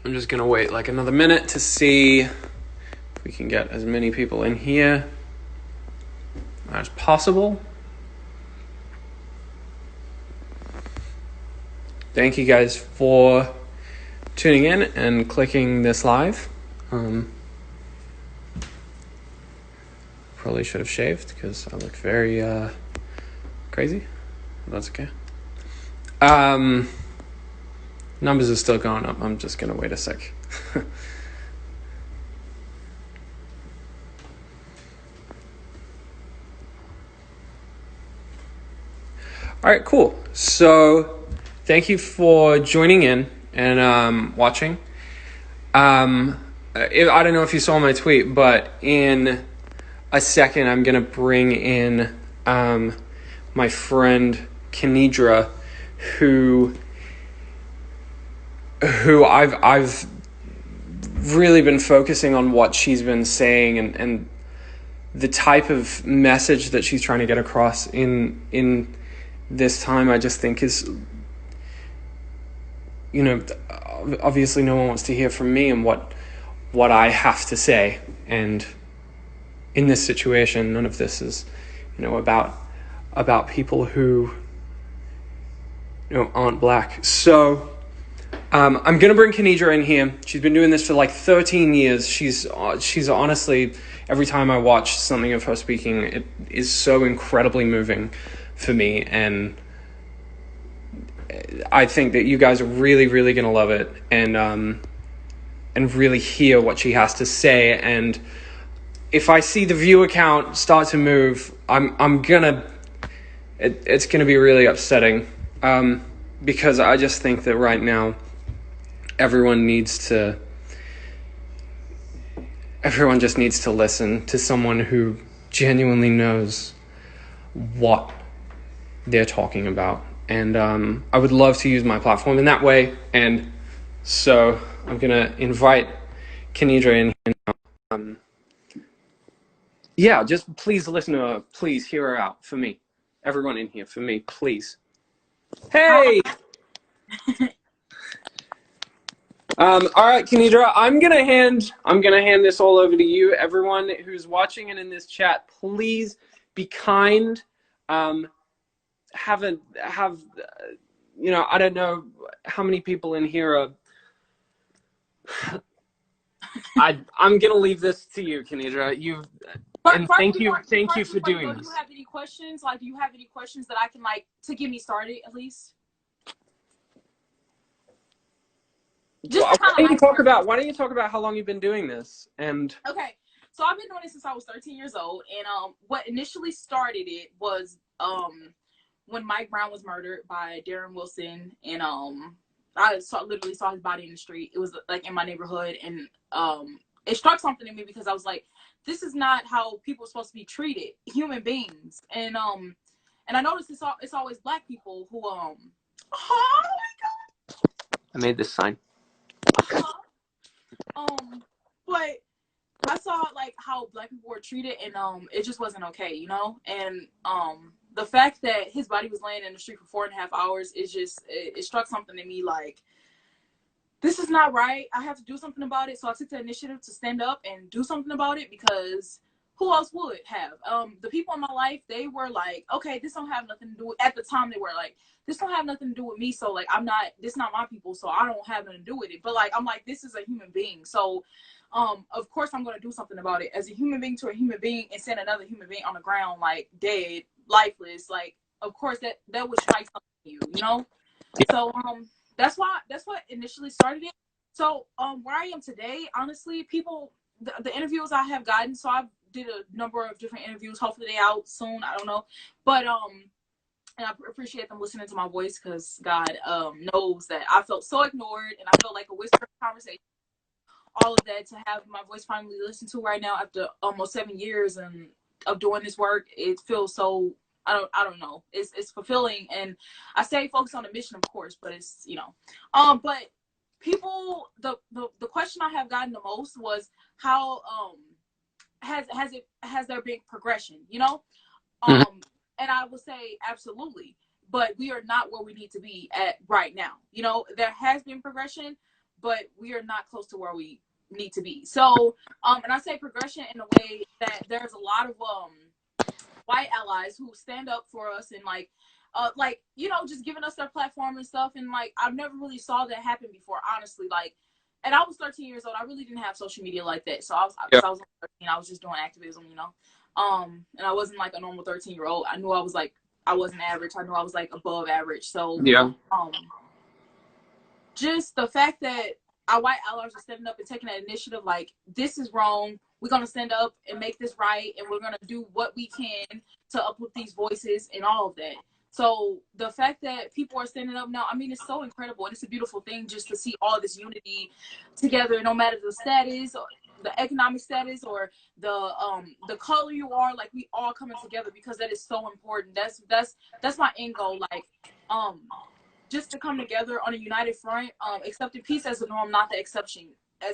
I'm just gonna wait like another minute to see if we can get as many people in here as possible. Thank you guys for tuning in and clicking this live. Probably should have shaved because I look very crazy. That's okay. Numbers are still going up. I'm just gonna wait a sec. All right, cool. So thank you for joining in and watching. I don't know if you saw my tweet, but in a second I'm gonna bring in my friend Kenidra, who I've really been focusing on what she's been saying and the type of message that she's trying to get across in this time. I just think is, obviously no one wants to hear from me and what I have to say, and in this situation none of this is about people who aren't black. So I'm gonna bring Kenidra in here. She's been doing this for like 13 years. She's honestly, every time I watch something of her speaking, it is so incredibly moving for me, and I think that you guys are really, really gonna love it and really hear what she has to say. And if I see the viewer count start to move, it's gonna be really upsetting, because I just think that right now everyone just needs to listen to someone who genuinely knows what they're talking about. And I would love to use my platform in that way. And so I'm going to invite Kenidra in here now. Just please listen to her. Please hear her out for me. Everyone in here, for me, please. Hey! All right, Kenidra, I'm gonna hand this all over to you. Everyone who's watching and in this chat, please be kind. I don't know how many people in here are. I'm gonna leave this to you, Kenidra. Thank you for doing this. Do you have any questions? Like, do you have any questions that I can to get me started at least? Why don't you talk about how long you've been doing this? And okay, so I've been doing it since I was 13 years old, and what initially started it was when Mike Brown was murdered by Darren Wilson, and I literally saw his body in the street. It was like in my neighborhood, and it struck something in me because I was like, this is not how people are supposed to be treated, human beings. And I noticed it's always black people who oh my God, I made this sign. But I saw like how black people were treated, and it just wasn't okay, And the fact that his body was laying in the street for 4.5 hours is just it struck something in me like, this is not right. I have to do something about it. So I took the initiative to stand up and do something about it, because who else would have? The people in my life, they were like, okay, this don't have nothing to do with, at the time they were like, this don't have nothing to do with me. So like, this not my people. So I don't have nothing to do with it. But like, I'm like, this is a human being. So of course I'm going to do something about it as a human being to a human being, and send another human being on the ground, like dead, lifeless. Like, of course that would strike something in you, Yeah. So, that's what initially started it. So where I am today, honestly, people, the interviews I have gotten, so I did a number of different interviews. Hopefully they out soon. I don't know, but and I appreciate them listening to my voice, because God knows that I felt so ignored, and I felt like a whispered conversation. All of that, to have my voice finally listened to right now after almost 7 years and of doing this work, it feels so. I don't know. It's fulfilling, and I stay focused on the mission, of course, but it's but people, the question I have gotten the most was how has there been progression, Mm-hmm. And I would say absolutely, but we are not where we need to be at right now. There has been progression, but we are not close to where we need to be. So, and I say progression in a way that there's a lot of white allies who stand up for us and like, you know, just giving us their platform and stuff. And like, I've never really saw that happen before, honestly. Like, and I was 13 years old. I really didn't have social media like that. So I was, Yeah. I was 13. I was just doing activism, you know. And I wasn't like a normal 13-year-old. I knew I was like, I wasn't average. I knew I was like above average. So, Yeah. just the fact that our white allies are standing up and taking that initiative, like, this is wrong. We're going to stand up and make this right. And we're going to do what we can to uplift these voices and all of that. So the fact that people are standing up now, I mean, it's so incredible. And it's a beautiful thing just to see all this unity together, no matter the status, or the economic status, or the color you are. Like, we all coming together, because that is so important. That's my end goal. Like, just to come together on a united front, accepting peace as the norm, not the exception.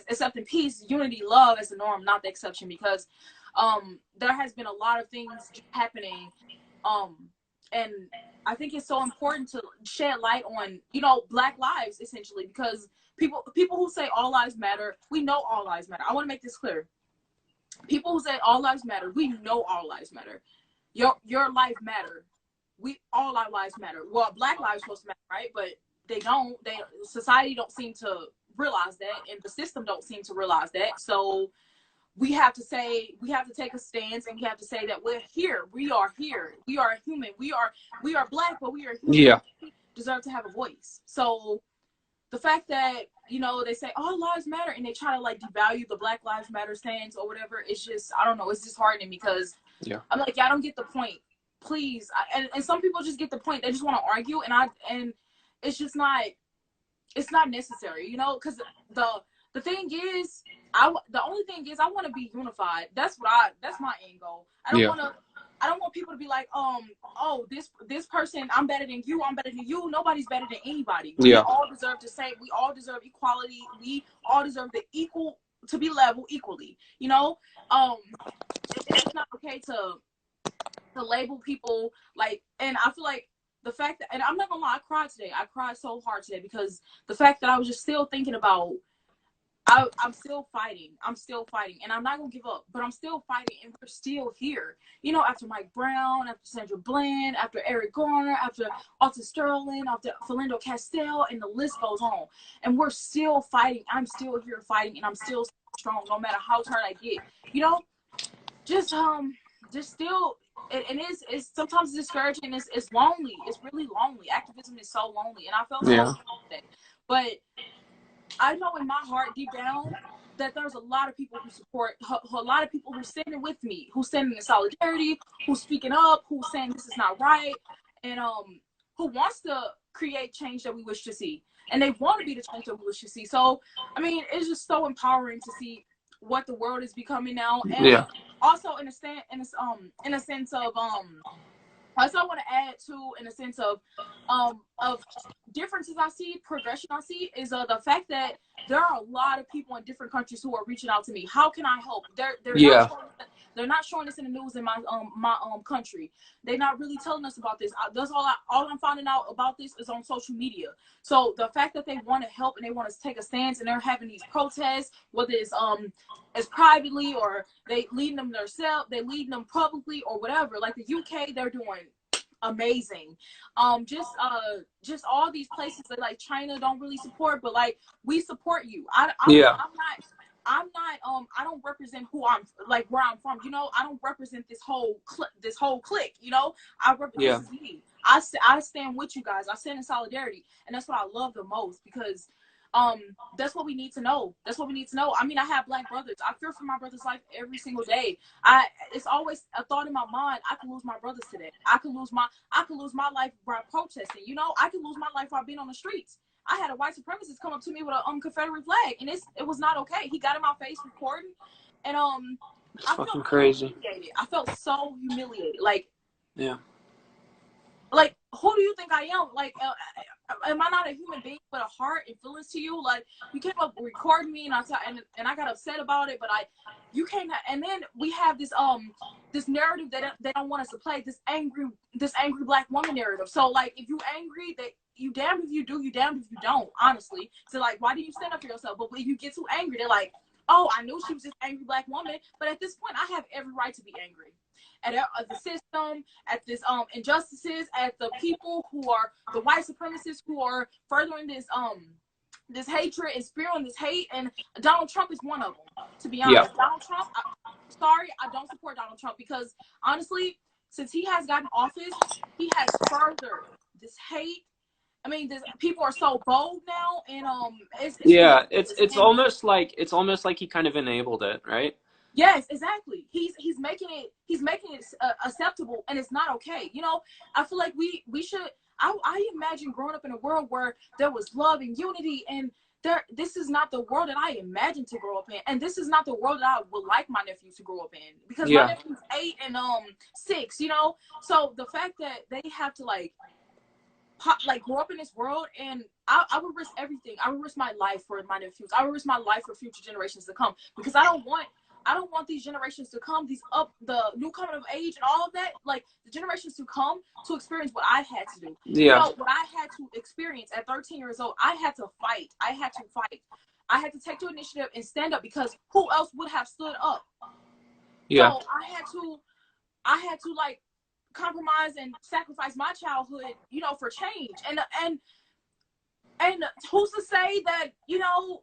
Accepting peace, unity, love as the norm, not the exception. Because there has been a lot of things happening, and I think it's so important to shed light on, you know, Black lives, essentially, because people who say all lives matter, we know all lives matter. I want to make this clear. People who say all lives matter, we know all lives matter. Your life matter. All our lives matter. Well, Black lives supposed to matter, right? But they don't. Society don't seem to realize that, and the system don't seem to realize that. So we have to take a stance, and we have to say that we're here. We are here. We are human. We are Black, but we are human. Yeah. We deserve to have a voice. So the fact that, you know, they say all lives matter, and they try to like devalue the Black Lives Matter stance or whatever, it's just, I don't know, it's disheartening, because I'm like, y'all don't get the point. Please. And some people just get the point. They just want to argue, and it's just not, it's not necessary, you know, because the thing is, the only thing is, I want to be unified. That's my end goal. I don't want people to be like, oh, this person, I'm better than you, nobody's better than anybody. We all deserve the same, we all deserve equality, we all deserve to be level equally, you know. It's not okay to label people like, and I feel like the fact that, and I'm not gonna lie, I cried today. I cried so hard today, because the fact that I was just still thinking about, I'm still fighting. And I'm not gonna give up, but I'm still fighting, and we're still here. You know, after Mike Brown, after Sandra Bland, after Eric Garner, after Alton Sterling, after Philando Castile, and the list goes on. And we're still fighting. I'm still here fighting, and I'm still strong, no matter how tired I get. You know, just still. And it's sometimes discouraging. It's lonely. It's really lonely. Activism is so lonely, and I felt so lonely today. But I know in my heart, deep down, that there's a lot of people who support, a lot of people who standing with me, who standing in solidarity, who's speaking up, who's saying this is not right, and who wants to create change that we wish to see, and they want to be the change that we wish to see. So, I mean, it's just so empowering to see what the world is becoming now, and also in a sense of also I want to add to, in a sense of differences I see, progression I see, is the fact that there are a lot of people in different countries who are reaching out to me. How can I help? They're not showing this in the news in my country. They're not really telling us about this. That's all I'm finding out about this is on social media. So the fact that they want to help and they want to take a stance, and they're having these protests, whether it's privately, or they leading them themselves, they leading them publicly, or whatever. Like the UK, they're doing amazing. Just all these places that like China don't really support, but like, we support you. I'm not I don't represent who I'm, like, where I'm from, you know. I don't represent this whole clique, you know. This is me. I stand with you guys. I stand in solidarity, and that's what I love the most, because that's what we need to know. I mean, I have Black brothers. I fear for my brother's life every single day. It's always a thought in my mind, I could lose my brothers today. I could lose my life by protesting, you know. I could lose my life by being on the streets. I had a white supremacist come up to me with a Confederate flag, and it was not okay. He got in my face recording, and I felt crazy. I felt so humiliated. Like, like, who do you think I am? Like, am I not a human being with a heart and feelings to you? Like, you came up recording me, and I got upset about it, but you came, and then we have this narrative that they don't want us to play, this angry Black woman narrative. So like, if you angry, that you damned if you do, you damned if you don't, honestly. So like, why do you stand up for yourself? But when you get too angry, they're like, oh, I knew she was this angry black woman, but at this point I have every right to be angry at the system, at this injustices, at the people who are the white supremacists who are furthering this hatred and spewing this hate. And Donald Trump is one of them, to be honest. Donald Trump, I don't support Donald Trump, because honestly, since he has gotten office, he has furthered this hate. I mean, people are so bold now, and it's almost like he kind of enabled it, right? Yes, exactly. He's making it acceptable, and it's not okay. You know, I feel like we should. I imagine growing up in a world where there was love and unity, and this is not the world that I imagined to grow up in, and this is not the world that I would like my nephews to grow up in, because my nephew's 8 and 6. You know, so the fact that they have to like grow up in this world, and I would risk everything. I would risk my life for my nephews. I would risk my life for future generations to come, because I don't want these generations to come, the new coming of age and all of that, like the generations to come, to experience what I had to do. You know, what I had to experience at 13 years old. I had to fight. I had to take the initiative and stand up, because who else would have stood up? So I had to like compromise and sacrifice my childhood, you know, for change. And who's to say that, you know,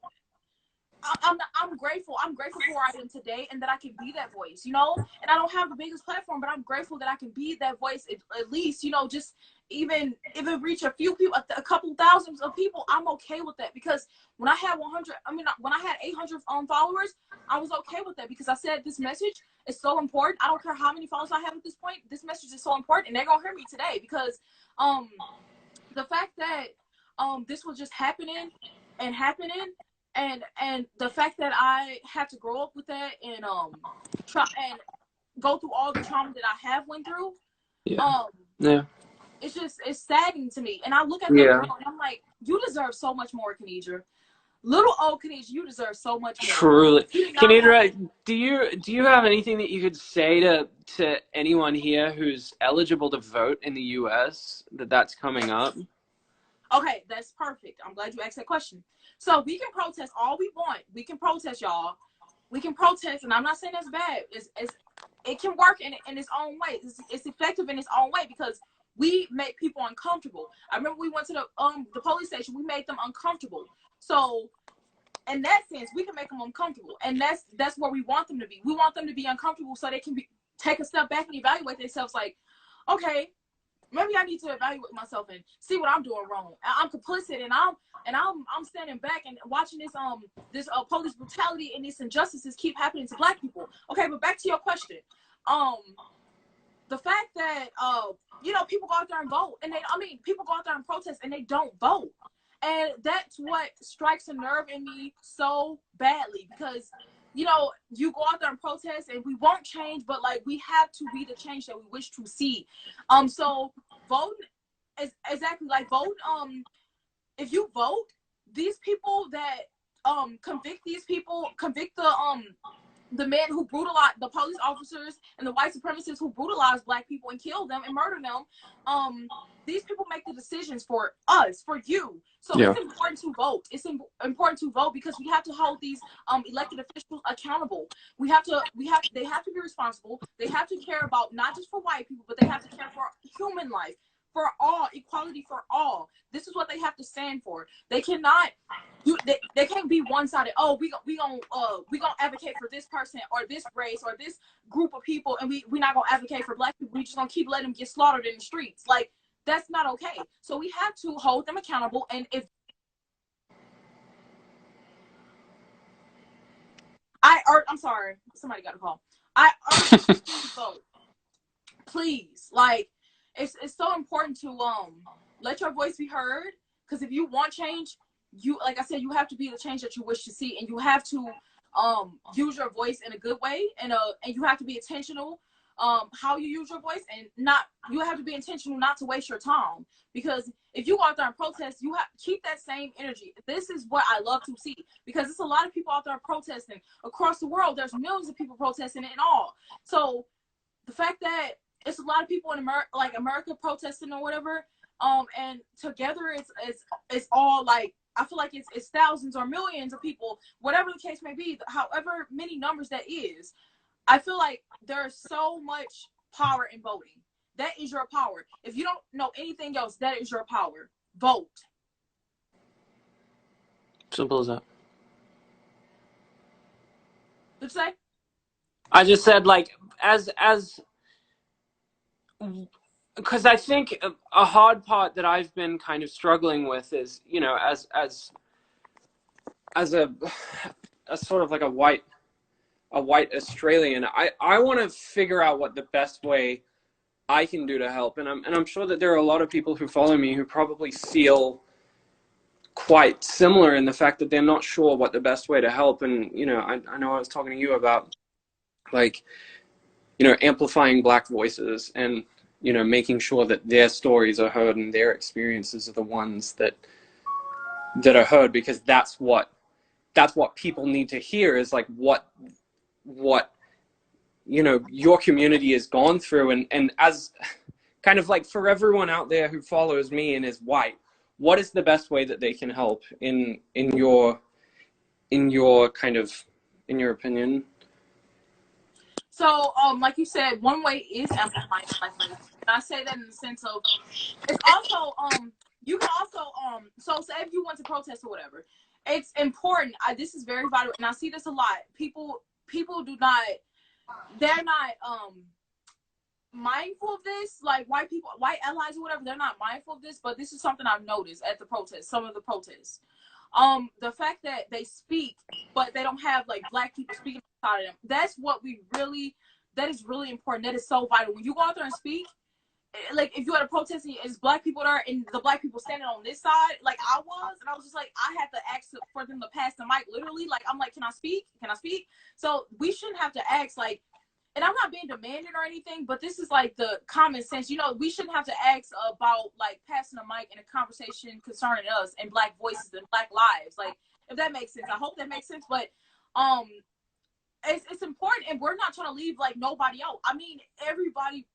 I'm grateful. I'm grateful for where I am today, and that I can be that voice, you know. And I don't have the biggest platform, but I'm grateful that I can be that voice, at least, you know, just even if it reach a few people, a couple thousands of people, I'm okay with that. Because when I had 800 followers, I was okay with that, because I said this message is so important. I don't care how many followers I have at this point. This message is so important, and they're gonna hear me today, because the fact that this was just happening, and the fact that I had to grow up with that, and try and go through all the trauma that I have went through, it's saddening to me. And I look at the world, and I'm like, you deserve so much more, Kenidra. Little old Kenidra, you deserve so much more. Truly. Kenidra, do you have anything that you could say to anyone here who's eligible to vote in the U.S. that's coming up? Okay, that's perfect. I'm glad you asked that question. So we can protest all we want. We can protest, y'all. We can protest, and I'm not saying that's bad. It can work in its own way. It's effective in its own way, because we make people uncomfortable. I remember we went to the police station. We made them uncomfortable. So in that sense, we can make them uncomfortable, and that's where we want them to be. We want them to be uncomfortable, so they can take a step back and evaluate themselves. Like, okay, maybe I need to evaluate myself and see what I'm doing wrong. I'm complicit, and I'm standing back and watching this police brutality and these injustices keep happening to Black people. Okay, but back to your question. The fact that you know, people go out there and vote, and people go out there and protest, and they don't vote, and that's what strikes a nerve in me so badly, because you know, you go out there and protest, and we won't change, but like, we have to be the change that we wish to see. So vote is exactly like vote. If you vote, these people that convict the men who brutalized the police officers and the white supremacists who brutalized Black people and killed them and murdered them. These people make the decisions for us, for you. So it's important to vote. It's important to vote, because we have to hold these elected officials accountable. They have to be responsible. They have to care about not just for white people, but they have to care for human life, for all, equality for all. This is what they have to stand for. They cannot. They can't be one-sided. Oh, we gonna advocate for this person or this race or this group of people, and we not gonna advocate for Black people. We just gonna keep letting them get slaughtered in the streets. Like, that's not okay. So we have to hold them accountable. And if I'm sorry, somebody got a call. I urge you to vote, please. Like, it's so important to let your voice be heard, because if you want change, like I said, you have to be the change that you wish to see, and you have to use your voice in a good way, and you have to be intentional how you use your voice, and you have to be intentional not to waste your time, because if you go out there and protest, you have keep that same energy. This is what I love to see, because there's a lot of people out there protesting across the world. There's millions of people protesting and all. So the fact that it's a lot of people in America protesting or whatever, And together it's all like, I feel like it's thousands or millions of people, whatever the case may be, however many numbers that is. I feel like there's so much power in voting. That is your power. If you don't know anything else, that is your power. Vote. Simple as that. What'd you say? I just said, like, as because I think a hard part that I've been kind of struggling with is, you know, as a sort of like a white Australian, I want to figure out what the best way I can do to help, and I'm sure that there are a lot of people who follow me who probably feel quite similar in the fact that they're not sure what the best way to help. And you know, I know I was talking to you about, like, you know, amplifying Black voices and, you know, making sure that their stories are heard and their experiences are the ones that are heard, because that's what people need to hear, is like what you know, your community has gone through. And as kind of like, for everyone out there who follows me and is white, what is the best way that they can help in your kind of, in your opinion? So, like you said, one way is amplifying Black voice. And I say that in the sense of, it's also, you can also, so say if you want to protest or whatever, it's important. This is very vital, and I see this a lot. People do not, they're not, mindful of this. Like white allies or whatever, they're not mindful of this. But this is something I've noticed at the protests, some of the protests. The fact that they speak, but they don't have like Black people speaking inside of them. That is really important. That is so vital. When you go out there and speak, like if you had a protest and it's Black people there and the Black people standing on this side, like I was just like, I had to ask for them to pass the mic, literally. Like, I'm like, can I speak? Can I speak? So we shouldn't have to ask, like, and I'm not being demanding or anything, but this is like the common sense. You know, we shouldn't have to ask about like passing a mic in a conversation concerning us and Black voices and Black lives. Like, if that makes sense. I hope that makes sense. But it's important, and we're not trying to leave like nobody out. I mean, everybody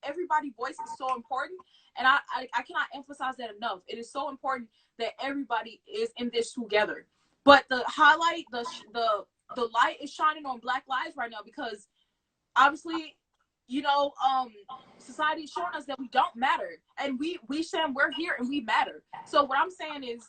voice is so important, and I cannot emphasize that enough. It is so important that everybody is in this together. But the highlight, the light is shining on Black lives right now, because obviously, you know, society is showing us that we don't matter, and we saying we're here and we matter. So what I'm saying is,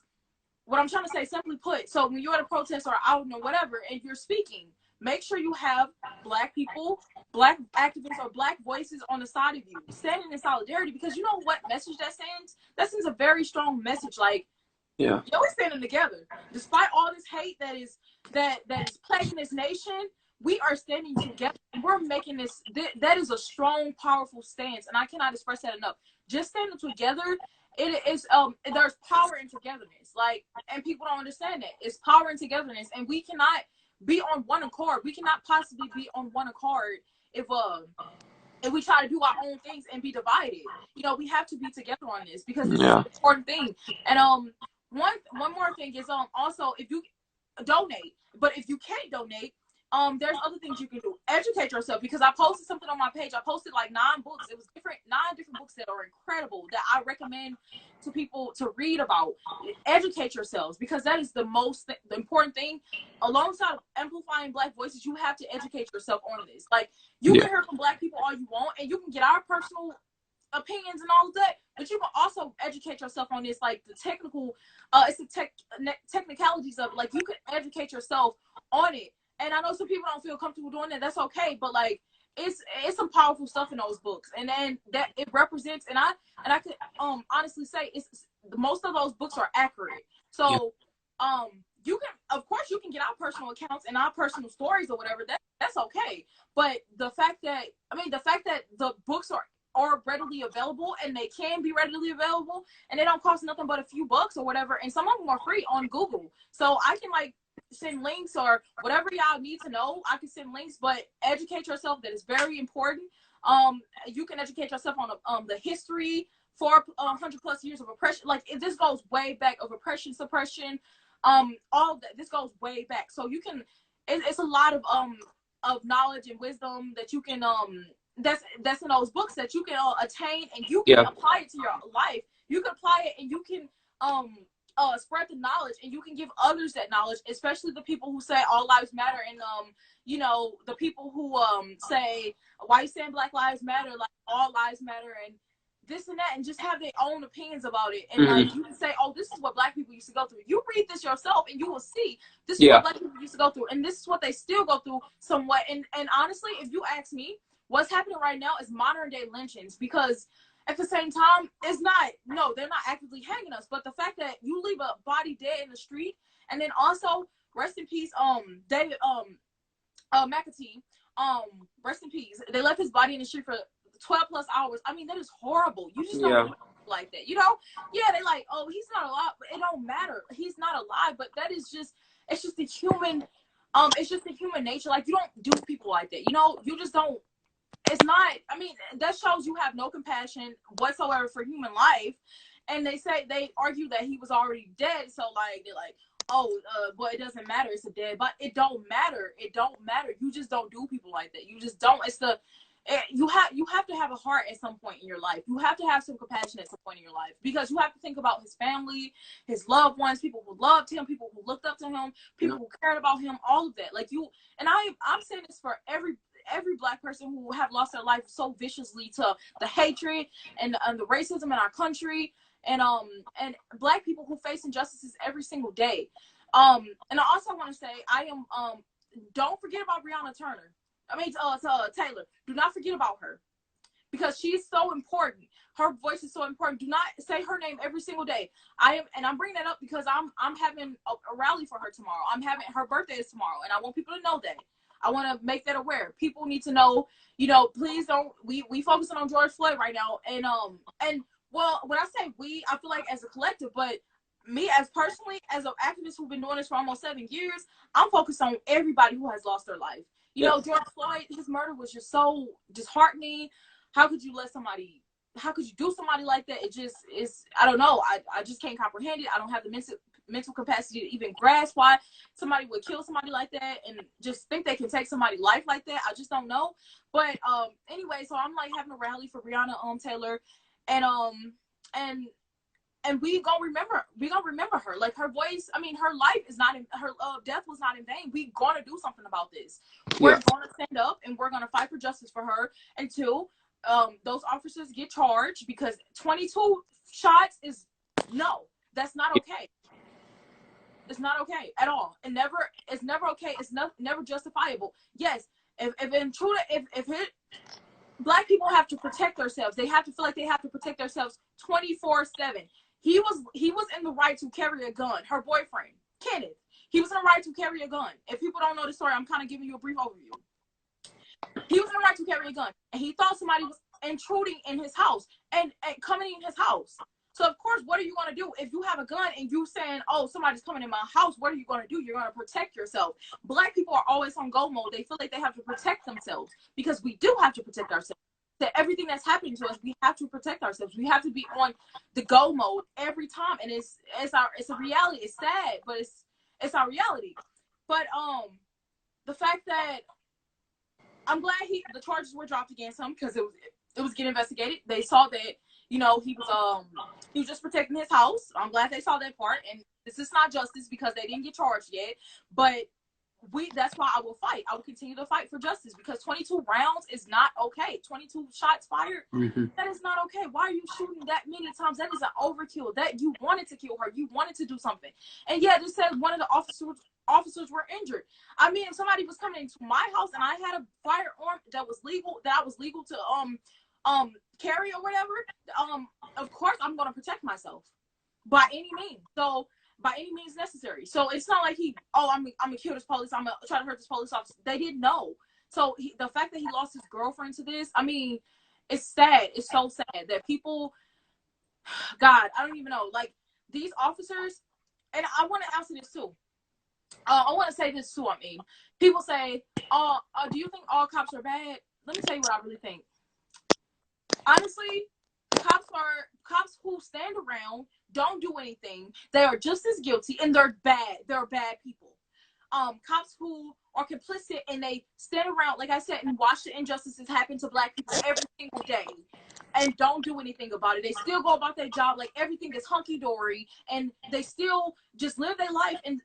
what I'm trying to say, simply put, so when you're at a protest or out or whatever, and you're speaking, make sure you have Black people, Black activists, or Black voices on the side of you, standing in solidarity, because you know what message that sends? That sends a very strong message. Like, Yeah, yo, we're standing together. Despite all this hate that is plaguing this nation, we are standing together. We're making this, that is a strong, powerful stance, and I cannot express that enough. Just standing together, it is, there's power in togetherness. Like, and people don't understand that. It's power in togetherness, and we cannot be on one accord. We cannot possibly be on one accord if we try to do our own things and be divided. You know, we have to be together on this, because this is an important thing. And one more thing is, also, if you donate, but if you can't donate, there's other things you can do. Educate yourself, because I posted something on my page. I posted like 9 books. It was 9 different books that are incredible, that I recommend to people to read about. Educate yourselves, because that is the important thing. Alongside amplifying Black voices, you have to educate yourself on this. Like, you can hear from Black people all you want, and you can get our personal opinions and all of that, but you can also educate yourself on this, like the technical, it's the technicalities of it. Like, you can educate yourself on it. And I know some people don't feel comfortable doing that. That's okay. But like, it's some powerful stuff in those books, and then that it represents. And I could honestly say most of those books are accurate. So you can, of course, you can get our personal accounts and our personal stories or whatever. That's okay. But the fact that the books are readily available, and they can be readily available, and they don't cost nothing but a few bucks or whatever, and some of them are free on Google. So I can like send links or whatever y'all need to know. I can send links, but educate yourself. That is very important. You can educate yourself on the history for 100 plus years of oppression. Like, this goes way back, of oppression, suppression, all that. This goes way back. So you can, it's a lot of knowledge and wisdom that you can that's in those books that you can attain, and you can apply it to your life. You can apply it, and you can spread the knowledge, and you can give others that knowledge, especially the people who say all lives matter, and you know, the people who say, why you saying Black Lives Matter, like all lives matter, and this and that, and just have their own opinions about it. And like, you can say, oh, this is what Black people used to go through. You read this yourself and you will see this is what Black people used to go through, and this is what they still go through somewhat. And honestly, if you ask me, what's happening right now is modern day lynchings, because at the same time, it's not, no, they're not actively hanging us, but the fact that you leave a body dead in the street, and then also, rest in peace, David McAtee, rest in peace. They left his body in the street for 12 plus hours. I mean, that is horrible. You just don't do like that, you know? Yeah, they like, oh, he's not alive, but it don't matter. He's not alive, but that is just, it's just the human, it's just the human nature. Like, you don't do people like that, you know? You just don't. It's not, I mean, that shows you have no compassion whatsoever for human life. And they argue that he was already dead. So like, they're like, oh, but it doesn't matter. It's a dead, but it don't matter. It don't matter. You just don't do people like that. You just don't. You have to have a heart at some point in your life. You have to have some compassion at some point in your life, because you have to think about his family, his loved ones, people who loved him, people who looked up to him, people who cared about him, all of that. Like, and I'm saying this for every Black person who have lost their life so viciously to the hatred and the racism in our country, and Black people who face injustices every single day. And I also want to say, I am don't forget about Breonna Taylor. Do not forget about her, because she's so important. Her voice is so important. Do not say her name every single day. I'm bringing that up because I'm having a rally for her tomorrow. Her birthday is tomorrow, and I want people to know that. I want to make that aware. People need to know, you know, please don't, we focusing on George Floyd right now. And well, when I say we, I feel like as a collective, but me as personally, as an activist who've been doing this for almost 7 years, I'm focused on everybody who has lost their life. You know, George Floyd, his murder was just so disheartening. How could you do somebody like that? It just is, I don't know. I just can't comprehend it. I don't have the mental capacity to even grasp why somebody would kill somebody like that and just think they can take somebody's life like that. I just don't know. But anyway, so I'm like having a rally for Breonna Taylor, and we gonna remember her. Like, her voice, I mean, her life is not in her death was not in vain. We gonna do something about this. We're gonna stand up and we're gonna fight for justice for her until those officers get charged, because 22 shots is that's not okay. It's not okay at all. It's never okay. It's never justifiable. Yes, Black people have to protect themselves. They have to feel like they have to protect themselves 24/7. He was in the right to carry a gun. Her boyfriend, Kenneth, he was in the right to carry a gun. If people don't know the story, I'm kind of giving you a brief overview. He was in the right to carry a gun, and he thought somebody was intruding in his house and coming in his house. So of course, what are you going to do if you have a gun and you saying, oh, somebody's coming in my house? What are you going to do? You're going to protect yourself. Black people are always on go mode. They feel like they have to protect themselves, because we do have to protect ourselves. That everything that's happening to us, we have to protect ourselves. We have to be on the go mode every time, and it's a reality. It's sad, but it's our reality. But the fact that I'm glad the charges were dropped against him, because it was getting investigated. They saw that, you know, he was just protecting his house. I'm glad they saw that part, and this is not justice because they didn't get charged yet. But that's why I will fight. I will continue to fight for justice, because 22 rounds is not okay. 22 shots fired, that is not okay. Why are you shooting that many times? That is an overkill. That you wanted to kill her. You wanted to do something. And yeah, this said one of the officers were injured. I mean, if somebody was coming into my house and I had a firearm that I was legal to carry or whatever, of course I'm going to protect myself by any means. So by any means necessary. So it's not like I'm gonna kill this police, I'm gonna try to hurt this police officer. They didn't know. So the fact that he lost his girlfriend to this, I mean, it's sad. It's so sad that people, God, I don't even know. Like, these officers, and I want to answer this too. I want to say this too. I mean, people say, do you think all cops are bad? Let me tell you what I really think. Honestly, cops who stand around, don't do anything. They are just as guilty, and they're bad. They're bad people. Cops who are complicit and they stand around, like I said, and watch the injustices happen to Black people every single day. and don't do anything about it. They still go about their job like everything is hunky-dory, and they still just live their life, and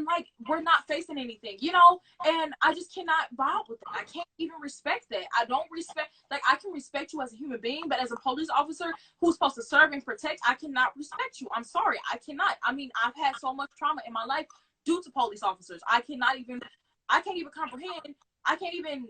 like we're not facing anything, you know? And I just cannot vibe with that. I can't even respect that. I don't respect, like, I can respect you as a human being, but as a police officer who's supposed to serve and protect, I cannot respect you. I'm sorry, I cannot. I mean, I've had so much trauma in my life due to police officers. I can't even comprehend. I can't even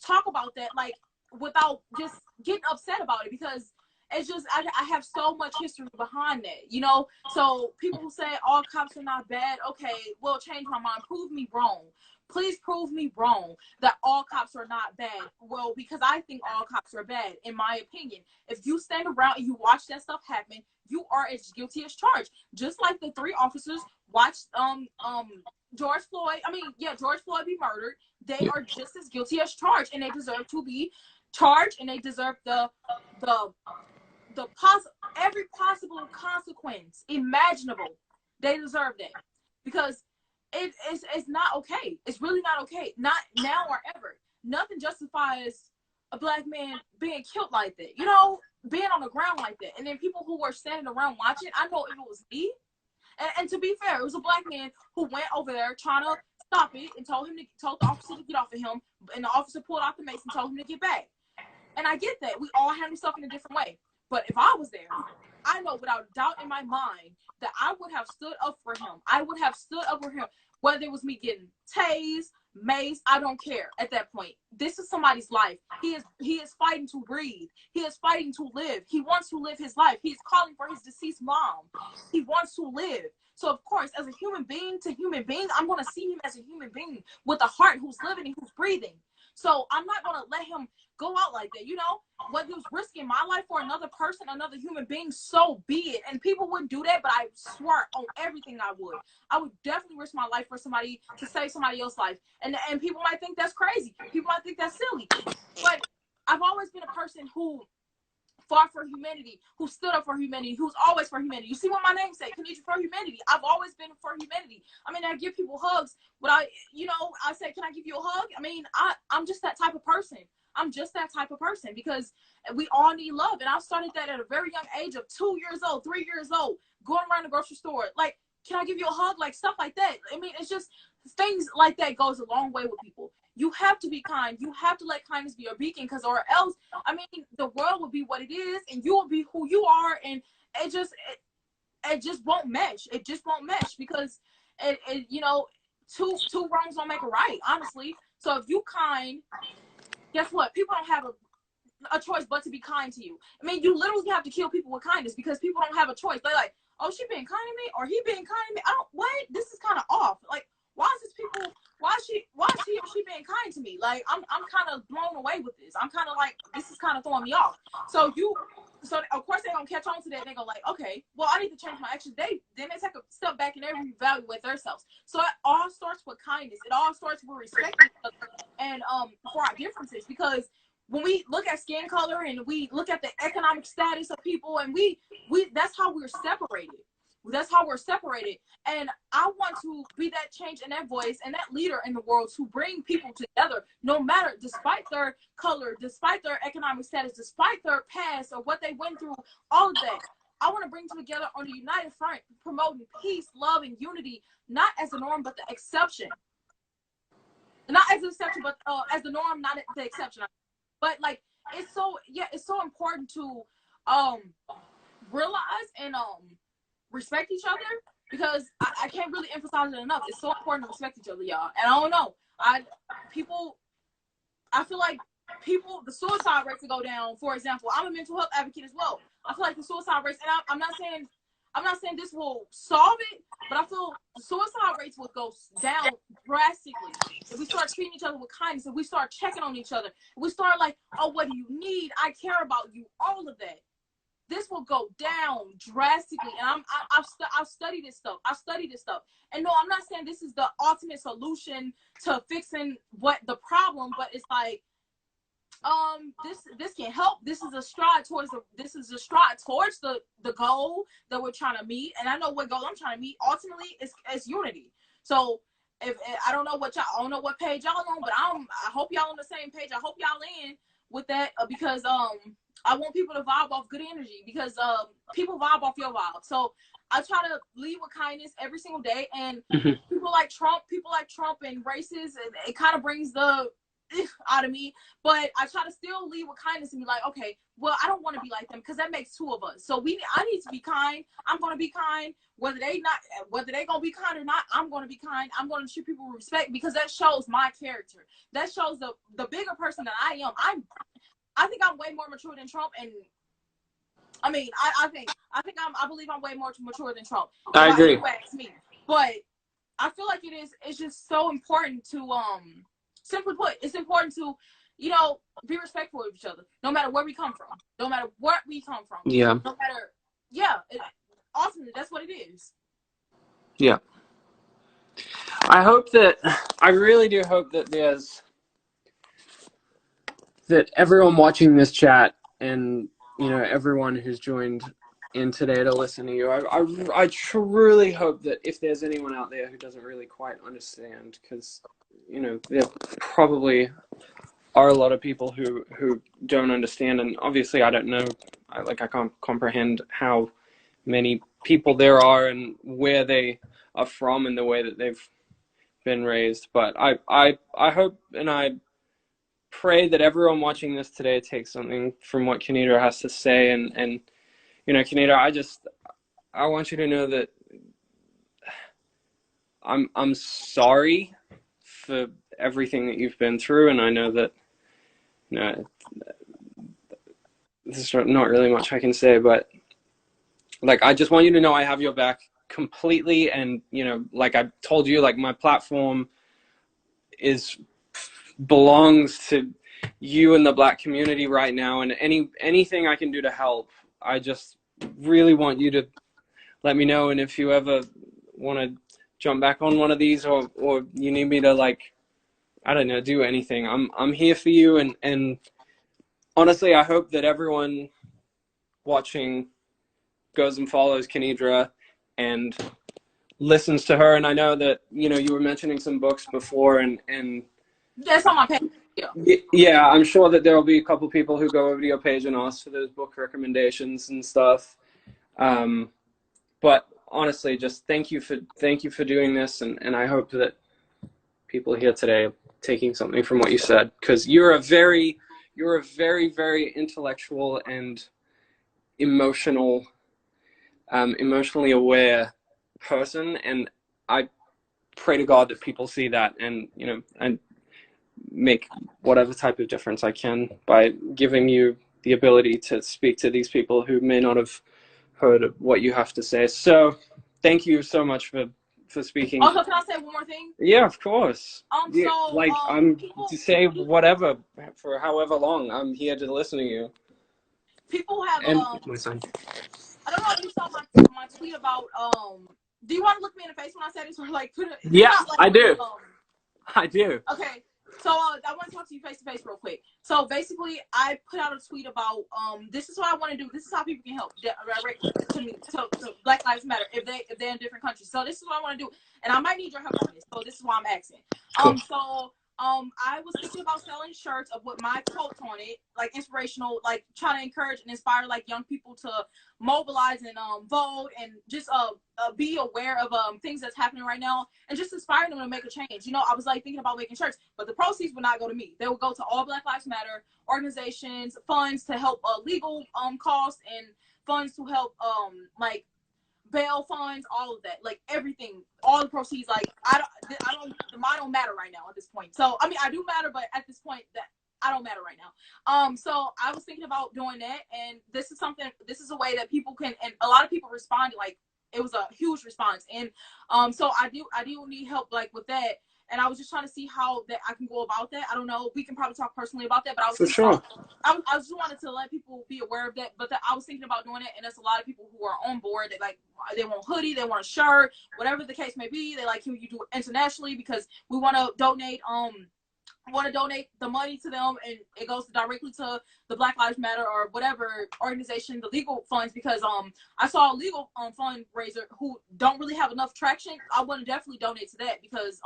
talk about that, like, without just getting upset about it, because it's just, I have so much history behind that, you know? So people who say all cops are not bad, okay, well, change my mind. Prove me wrong. Please prove me wrong that all cops are not bad. Well, because I think all cops are bad, in my opinion. If you stand around and you watch that stuff happen, you are as guilty as charged. Just like the 3 officers watched George Floyd be murdered. They are just as guilty as charged, and they deserve to be charged, and they deserve every possible consequence imaginable. They deserve that, because it's not okay. It's really not okay. Not now or ever. Nothing justifies a black man being killed like that, you know, being on the ground like that. And then people who were standing around watching, I know if it was me, and to be fair, it was a black man who went over there trying to stop it and told the officer to get off of him, and the officer pulled out the mace and told him to get back. And I get that. We all handle stuff in a different way. But if I was there, I know without a doubt in my mind that I would have stood up for him. I would have stood up for him, whether it was me getting tased, mace, I don't care at that point. This is somebody's life. He is fighting to breathe. He is fighting to live. He wants to live his life. He is calling for his deceased mom. He wants to live. So of course, as a human being to human beings, I'm going to see him as a human being with a heart who's living and who's breathing. So I'm not going to let him go out like that, you know? Whether it was risking my life for another person, another human being, so be it. And people wouldn't do that, but I swear on everything I would. I would definitely risk my life for somebody, to save somebody else's life. And people might think that's crazy. People might think that's silly. But I've always been a person who fought for humanity, who stood up for humanity, who's always for humanity. You see what my name say, Kenidra for humanity. I've always been for humanity. I mean, I give people hugs, but I say, can I give you a hug? I mean, I'm just that type of person. I'm just that type of person, because we all need love. And I started that at a very young age of 2 years old, 3 years old, going around the grocery store. Like, can I give you a hug? Like, stuff like that. I mean, it's just things like that goes a long way with people. You have to be kind. You have to let kindness be your beacon, because or else, I mean, the world will be what it is, and you will be who you are, and it just won't mesh. It just won't mesh, because you know, two wrongs don't make a right, honestly. So if you kind, guess what? People don't have a choice but to be kind to you. I mean, you literally have to kill people with kindness, because people don't have a choice. They're like, oh, she being kind to me, or he being kind to me. Wait, this is kind of off. Like, why is he or she being kind to me? Like, I'm kind of blown away with this. I'm kind of like, this is kind of throwing me off. So of course they're gonna catch on to that. They go like, okay, well, I need to change my actions. Then they take a step back and they reevaluate themselves. So it all starts with kindness. It all starts with respecting each other, and for our differences, because when we look at skin color and we look at the economic status of people, and we that's how we're separated. That's how we're separated. And I want to be that change and that voice and that leader in the world to bring people together, no matter, despite their color, despite their economic status, despite their past or what they went through, all of that. I want to bring them together on a united front, promoting peace, love, and unity, not as the norm, but the exception. Not as the exception, but as the norm, not the exception. But like, it's so important to realize and respect each other, because I can't really emphasize it enough. It's so important to respect each other, y'all. And I don't know, I feel like the suicide rates will go down. For example, I'm a mental health advocate as well. I feel like the suicide rates, and I'm not saying this will solve it, but I feel the suicide rates will go down drastically if we start treating each other with kindness, if we start checking on each other, if we start like, oh, what do you need? I care about you. All of that. This will go down drastically. And I've studied this stuff. And no, I'm not saying this is the ultimate solution to fixing what the problem, but it's like, this can help. This is a stride towards the goal that we're trying to meet. And I know what goal I'm trying to meet ultimately is unity. So if I don't know what page y'all on, but I hope y'all on the same page. I hope y'all in. with that because I want people to vibe off good energy because people vibe off your vibe. So I try to lead with kindness every single day, and people like Trump and racists, and it kind of brings the out of me, but I try to still lead with kindness and be like, okay, well, I don't want to be like them because that makes two of us. So I need to be kind. I'm going to be kind, whether they gonna be kind or not. I'm going to be kind. I'm going to treat people with respect because that shows my character. That shows the bigger person that I am. I think I'm way more mature than Trump, and I mean, I believe I'm way more mature than Trump. I agree. If you ask me, but I feel like it's just so important to simply put, it's important to, be respectful of each other, no matter where we come from, no matter what we come from. Yeah. No matter, ultimately, that's what it is. Yeah. I really do hope that that everyone watching this chat and, everyone who's joined in today to listen to you, I truly hope that if there's anyone out there who doesn't really quite understand, because, there probably are a lot of people who don't understand, and obviously I don't know, I can't comprehend how many people there are and where they are from and the way that they've been raised. But I hope and I pray that everyone watching this today takes something from what Kenidra has to say, and Kenidra, I want you to know that I'm sorry for everything that you've been through, and I know that there's not really much I can say, but I just want you to know I have your back completely, and like I told you, my platform belongs to you and the Black community right now, and anything I can do to help, I just really want you to let me know. And if you ever want to jump back on one of these, or you need me to I don't know, do anything, I'm here for you. And honestly, I hope that everyone watching goes and follows Kenidra and listens to her. And I know that you were mentioning some books before, and that's on my page. Yeah, I'm sure that there will be a couple people who go over to your page and ask for those book recommendations and stuff. But honestly, just thank you for doing this, and I hope that people here today are taking something from what you said, because you're a very, very intellectual and emotionally aware person, and I pray to God that people see that and make whatever type of difference I can by giving you the ability to speak to these people who may not have heard what you have to say. So thank you so much for speaking. Also, can I say one more thing? Yeah, of course. I'm to say whatever for however long. I'm here to listen to you. People have my son. I don't know if you saw my tweet about do you want to look me in the face when I say this, or put it? Yeah, I do. I do. Okay. So I want to talk to you face to face real quick. So basically, I put out a tweet about this is what I want to do. This is how people can help to me to Black Lives Matter if they're in different countries. So this is what I want to do, and I might need your help on this. So this is why I'm asking. Cool. I was thinking about selling shirts with my quotes on it, inspirational, trying to encourage and inspire young people to mobilize and vote and just be aware of things that's happening right now and just inspire them to make a change. I was thinking about making shirts, but the proceeds would not go to me. They would go to all Black Lives Matter organizations, funds to help legal costs, and funds to help bail funds, all of that, everything, all the proceeds. I don't matter right now at this point. So I mean, I do matter, but at this point that I don't matter right now. So I was thinking about doing that, and this is a way that people can, and a lot of people responded, it was a huge response, and so I do need help with that. And I was just trying to see how that I can go about that. I don't know. We can probably talk personally about that. But I was I just wanted to let people be aware of that. But I was thinking about doing it, and there's a lot of people who are on board. They want a hoodie, they want a shirt, whatever the case may be. They can you do it internationally, because we want to donate. The money to them, and it goes directly to the Black Lives Matter or whatever organization, the legal funds, because I saw a legal fundraiser who don't really have enough traction. I want to definitely donate to that, because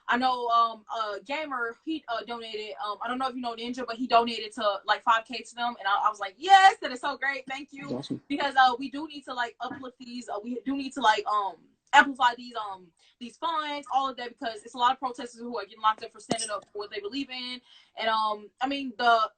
I know Gamer, he donated, I don't know if you know Ninja, but he donated to like 5K to them, and I was like, yes, that is so great, thank you. Awesome. Because we do need to like uplift these, we do need to like amplify these funds, all of that, because it's a lot of protesters who are getting locked up for standing up for what they believe in. And I mean,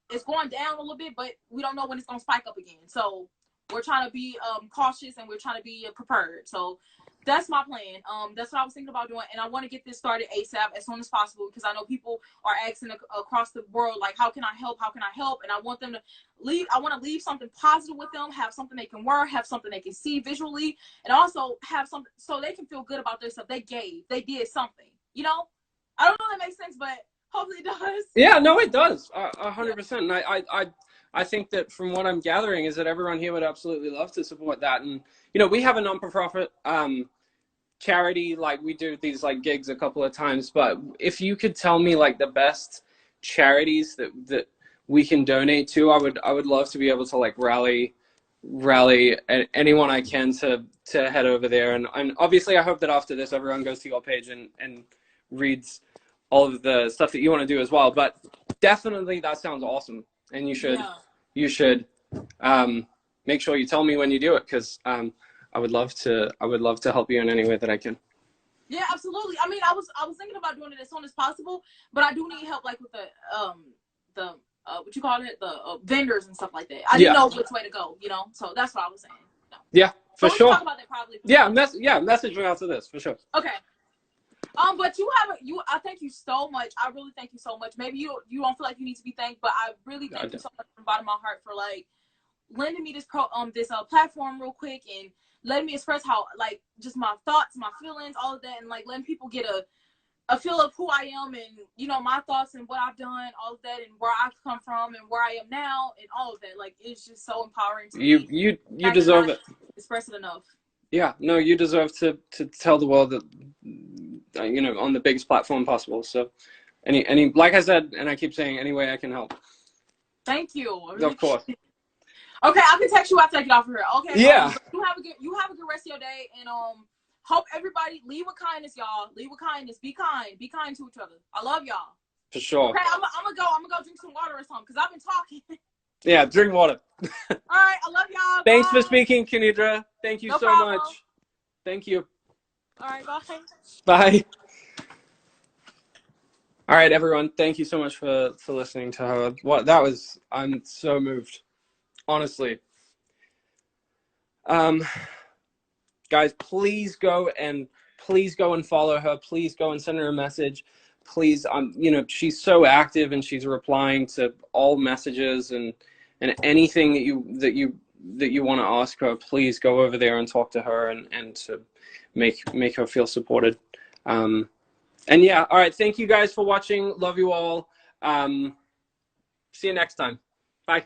it's going down a little bit, but we don't know when it's gonna spike up again. So we're trying to be cautious, and we're trying to be prepared. So that's my plan. That's what I was thinking about doing, and I want to get this started ASAP, as soon as possible, because I know people are asking across the world, like, how can I help? How can I help? And I want them to leave. I want to leave something positive with them, have something they can wear, have something they can see visually, and also have something so they can feel good about their stuff. They did something. You know, I don't know if that makes sense, but hopefully it does. Yeah, no, it does. 100%. And I think that from what I'm gathering is that everyone here would absolutely love to support that. And, you know, we have a non-profit charity, like we do these like gigs a couple of times, but if you could tell me like the best charities that we can donate to, I would love to be able to like rally anyone I can to head over there. And obviously I hope that after this everyone goes to your page and reads all of the stuff that you want to do as well. But definitely that sounds awesome, and you should make sure you tell me when you do it, because I would love to help you in any way that I can. Yeah, absolutely. I mean, I was thinking about doing it as soon as possible, but I do need help, like with the what you call it, the vendors and stuff like that. I didn't know which way to go, you know. So that's what I was saying. No. Yeah, for sure. We'll talk about that probably. Message me after this for sure. Okay. But I thank you so much. I really thank you so much. Maybe you don't feel like you need to be thanked, but I really thank you so much from the bottom of my heart for like lending me this platform real quick, and letting me express how, like, just my thoughts, my feelings, all of that, and like letting people get a feel of who I am, and you know, my thoughts and what I've done, all of that, and where I've come from and where I am now, and all of that. Like, it's just so empowering to me. You deserve it. Express it enough. Yeah, no, you deserve to tell the world that, you know, on the biggest platform possible. So any like I said, and I keep saying, any way I can help. Thank you. Really, of course. Okay, I can text you after I get off of here. Okay. Yeah. You have a good rest of your day, and hope everybody leave with kindness, y'all. Leave with kindness. Be kind. Be kind to each other. I love y'all. For sure. Okay, I'm gonna go drink some water or something, because I've been talking. Yeah, drink water. All right, I love y'all. Thanks bye. for speaking, Kenidra. Thank you so much. Thank you. All right, bye. Bye. All right, everyone. Thank you so much for listening to her. I'm so moved, honestly. Guys, please go and follow her. Please go and send her a message. Please, you know, she's so active, and she's replying to all messages and anything that you want to ask her. Please go over there and talk to her and to make her feel supported. And yeah, all right. Thank you guys for watching. Love you all. See you next time. Bye.